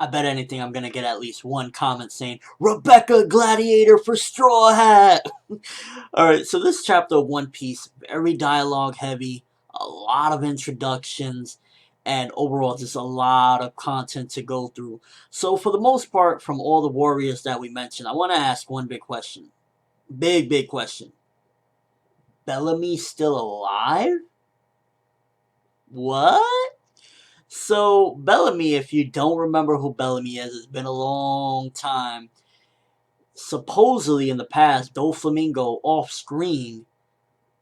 I bet anything I'm gonna get at least one comment saying, Rebecca Gladiator for Straw Hat! Alright, so this chapter of One Piece, very dialogue heavy, a lot of introductions, and overall just a lot of content to go through. So for the most part, from all the warriors that we mentioned, I want to ask one big question. Big question. Bellamy still alive? What? So, Bellamy, if you don't remember who Bellamy is, it's been a long time. Supposedly, in the past, Doflamingo, off-screen,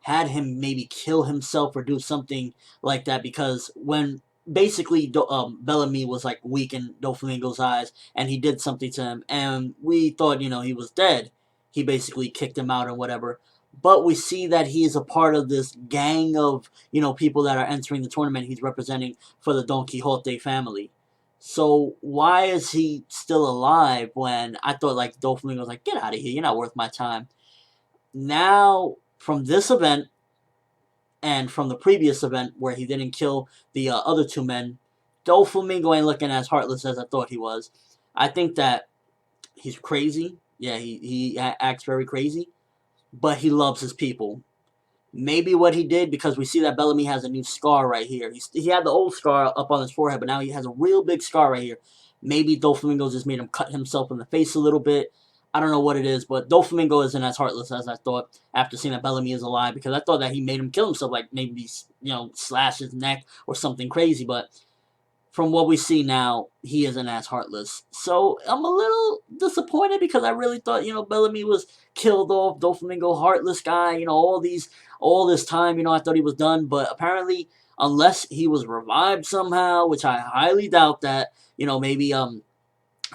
had him maybe kill himself or do something like that, because when, basically, Bellamy was, like, weak in Doflamingo's eyes, and he did something to him, and we thought, he was dead. He basically kicked him out or whatever. But we see that he is a part of this gang of, people that are entering the tournament he's representing for the Don Quixote family. So why is he still alive when I thought, like, Doflamingo was like, get out of here, you're not worth my time. Now, from this event, and from the previous event where he didn't kill the other two men, Doflamingo ain't looking as heartless as I thought he was. I think that he's crazy. Yeah, he acts very crazy. But he loves his people. Maybe what he did, because we see that Bellamy has a new scar right here. He had the old scar up on his forehead, but now he has a real big scar right here. Maybe Doflamingo just made him cut himself in the face a little bit. I don't know what it is, but Doflamingo isn't as heartless as I thought after seeing that Bellamy is alive, because I thought that he made him kill himself, like maybe, slash his neck or something crazy, but from what we see now, he isn't as heartless. So I'm a little disappointed, because I really thought, Bellamy was killed off, Doflamingo, heartless guy, all this time, I thought he was done. But apparently, unless he was revived somehow, which I highly doubt that, maybe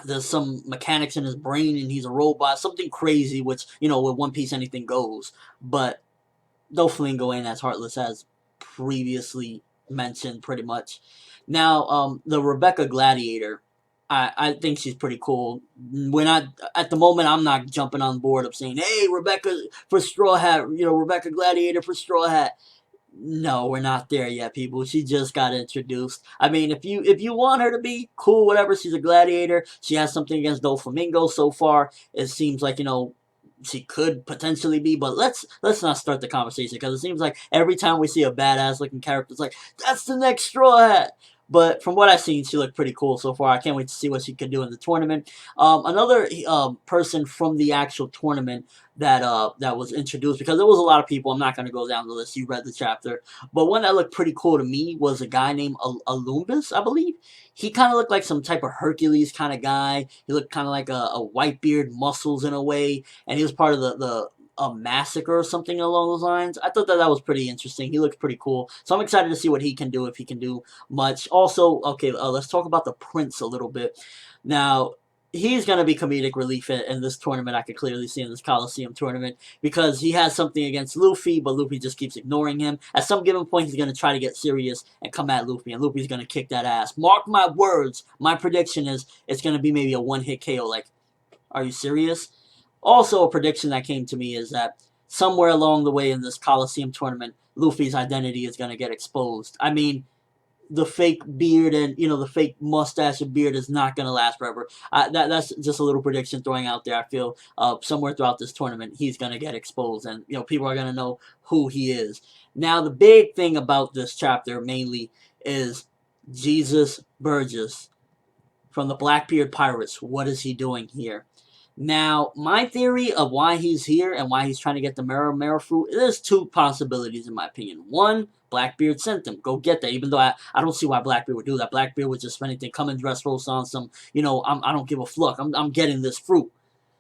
there's some mechanics in his brain and he's a robot, something crazy, which, with One Piece anything goes. But Doflamingo ain't as heartless as previously mentioned, pretty much. Now, the Rebecca Gladiator, I think she's pretty cool. We're not, at the moment, I'm not jumping on board of saying, hey, Rebecca for Straw Hat, Rebecca Gladiator for Straw Hat. No, we're not there yet, people. She just got introduced. I mean, if you want her to be cool, whatever, she's a gladiator. She has something against Doflamingo so far. It seems like, she could potentially be, but let's not start the conversation, because it seems like every time we see a badass looking character, it's like, that's the next Straw Hat. But from what I've seen, she looked pretty cool so far. I can't wait to see what she can do in the tournament. Another person from the actual tournament that was introduced, because there was a lot of people. I'm not going to go down the list. You read the chapter. But one that looked pretty cool to me was a guy named Alumbus, I believe. He kind of looked like some type of Hercules kind of guy. He looked kind of like a Whitebeard, muscles in a way. And he was part of the a massacre or something along those lines. I thought that was pretty interesting. He looked pretty cool. So I'm excited to see what he can do, if he can do much. Also, okay, let's talk about the Prince a little bit. Now, he's going to be comedic relief in this tournament. I could clearly see in this Coliseum tournament, because he has something against Luffy, but Luffy just keeps ignoring him. At some given point, he's going to try to get serious and come at Luffy, and Luffy's going to kick that ass. Mark my words. My prediction is it's going to be maybe a one-hit KO. Like, are you serious? Also, a prediction that came to me is that somewhere along the way in this Coliseum tournament, Luffy's identity is going to get exposed. I mean, the fake beard and, the fake mustache and beard is not going to last forever. That's just a little prediction throwing out there. I feel somewhere throughout this tournament, he's going to get exposed, and, people are going to know who he is. Now, the big thing about this chapter mainly is Jesus Burgess from the Blackbeard Pirates. What is he doing here? Now, my theory of why he's here and why he's trying to get the Mera fruit, there's two possibilities in my opinion. One, Blackbeard sent him. Go get that. Even though I don't see why Blackbeard would do that. Blackbeard would just, if anything, come and dress roast on some, I don't give a fuck. I'm getting this fruit.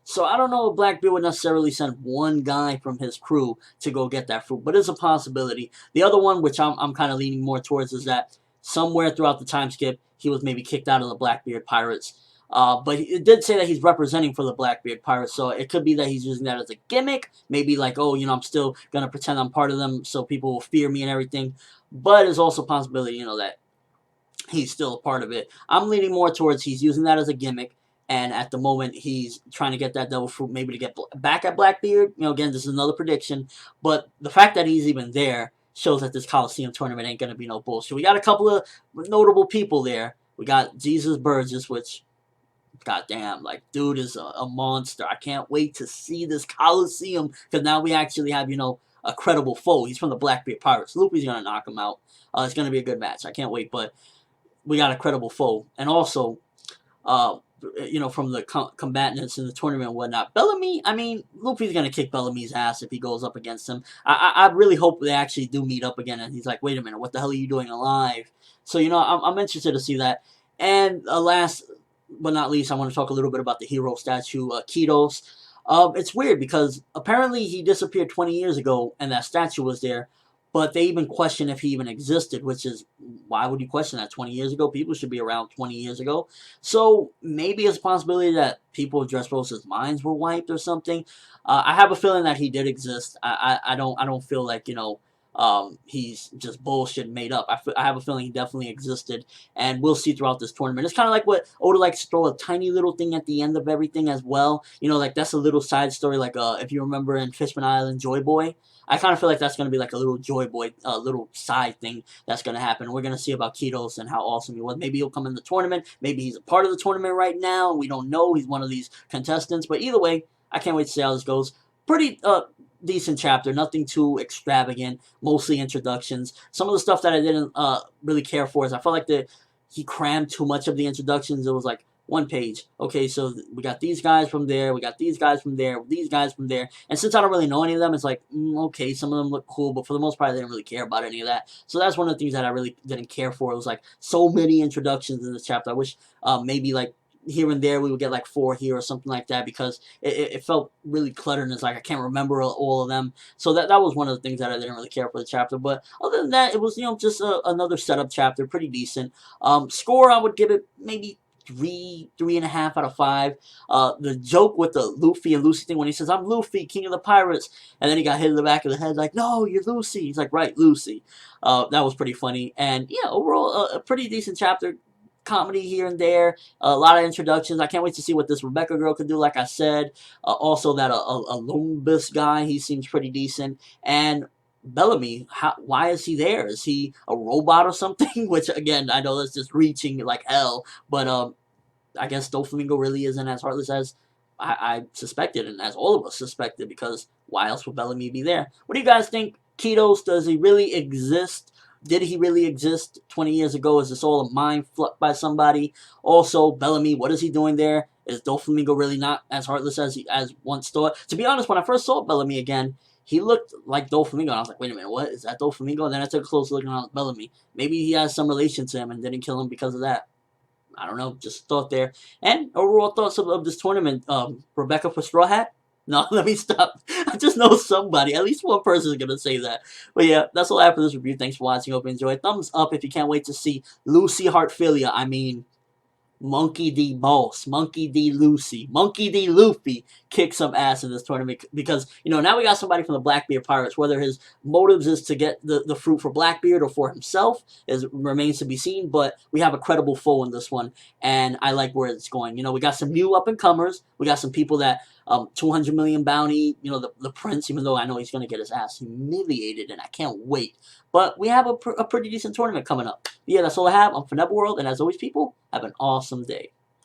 So I don't know if Blackbeard would necessarily send one guy from his crew to go get that fruit, but it's a possibility. The other one, which I'm kind of leaning more towards, is that somewhere throughout the time skip, he was maybe kicked out of the Blackbeard Pirates. But it did say that he's representing for the Blackbeard Pirates, so it could be that he's using that as a gimmick. Maybe like, oh, I'm still going to pretend I'm part of them so people will fear me and everything. But there's also a possibility, that he's still a part of it. I'm leaning more towards he's using that as a gimmick, and at the moment he's trying to get that devil fruit maybe to get back at Blackbeard. Again, this is another prediction. But the fact that he's even there shows that this Coliseum tournament ain't going to be no bullshit. We got a couple of notable people there. We got Jesus Burgess, which goddamn, like, dude is a monster. I can't wait to see this Coliseum, because now we actually have, you know, a credible foe. He's from the Blackbeard Pirates. Luffy's gonna knock him out. It's gonna be a good match. I can't wait, but we got a credible foe. And also, you know, from the combatants in the tournament and whatnot. Bellamy, I mean, Luffy's going to kick Bellamy's ass if he goes up against him. I really hope they actually do meet up again, and he's like, wait a minute, what the hell are you doing alive? So, you know, I'm interested to see that. And last but not least, I want to talk a little bit about the hero statue, Kitos. It's weird because apparently he disappeared 20 years ago, and that statue was there. But they even question if he even existed, which is, why would you question that 20 years ago? People should be around 20 years ago. So maybe it's a possibility that people of Dressrosa's minds were wiped or something. I have a feeling that he did exist. I don't feel like, you know, he's just bullshit made up. I have a feeling he definitely existed, and we'll see throughout this tournament. It's kind of like what Oda likes to throw a tiny little thing at the end of everything as well. You know, like that's a little side story, like if you remember in Fishman Island, Joy Boy. I kind of feel like that's going to be like a little Joy Boy, little side thing that's going to happen. We're going to see about Kitos and how awesome he was. Maybe he'll come in the tournament. Maybe he's a part of the tournament right now. We don't know. He's one of these contestants. But either way, I can't wait to see how this goes. Pretty decent chapter. Nothing too extravagant. Mostly introductions. Some of the stuff that I didn't really care for is I felt like he crammed too much of the introductions. It was like, one page. Okay, so we got these guys from there, we got these guys from there, these guys from there. And since I don't really know any of them, it's like, okay, some of them look cool, but for the most part, I didn't really care about any of that. So that's one of the things that I really didn't care for. It was like so many introductions in this chapter. I wish maybe like here and there we would get like 4 here or something like that, because it felt really cluttered and it's like I can't remember all of them. So that was one of the things that I didn't really care for the chapter. But other than that, it was, you know, just another setup chapter, pretty decent. Score, I would give it maybe 3.5 out of 5. The joke with the Luffy and Lucy thing when he says, I'm Luffy, king of the pirates, and then he got hit in the back of the head like, no, you're Lucy. He's like, right, Lucy. That was pretty funny. And yeah, overall, a pretty decent chapter. Comedy here and there, a lot of introductions. I can't wait to see what this Rebecca girl could do, like I said. Also that a Lumbus guy, he seems pretty decent. And Bellamy, why is he there? Is he a robot or something? Which, again, I know that's just reaching like hell, but I guess Doflamingo really isn't as heartless as I suspected, and as all of us suspected, because why else would Bellamy be there? What do you guys think? Kitos, does he really exist? Did he really exist 20 years ago? Is this all a mind fuck by somebody? Also, Bellamy, what is he doing there? Is Doflamingo really not as heartless as once thought? To be honest, when I first saw Bellamy again, he looked like Doflamingo, and I was like, wait a minute, what? Is that Doflamingo? And then I took a close look at Bellamy. Maybe he has some relation to him and didn't kill him because of that. I don't know, just a thought there. And overall thoughts of this tournament. Rebecca for Straw Hat? No, let me stop. I just know somebody. At least one person is going to say that. But yeah, that's all I have for this review. Thanks for watching. Hope you enjoyed. Thumbs up if you can't wait to see Lucy Heartfilia. I mean, Monkey D. Boss, Monkey D. Lucy, Monkey D. Luffy kick some ass in this tournament, because, you know, now we got somebody from the Blackbeard Pirates. Whether his motives is to get the fruit for Blackbeard or for himself remains to be seen, but we have a credible foe in this one, and I like where it's going. You know, we got some new up-and-comers. We got some people that 200 million bounty, you know, the prince, even though I know he's going to get his ass humiliated, and I can't wait. But we have a pretty decent tournament coming up. Yeah, that's all I have. I'm ForneverWorld, and as always, people, have an awesome day.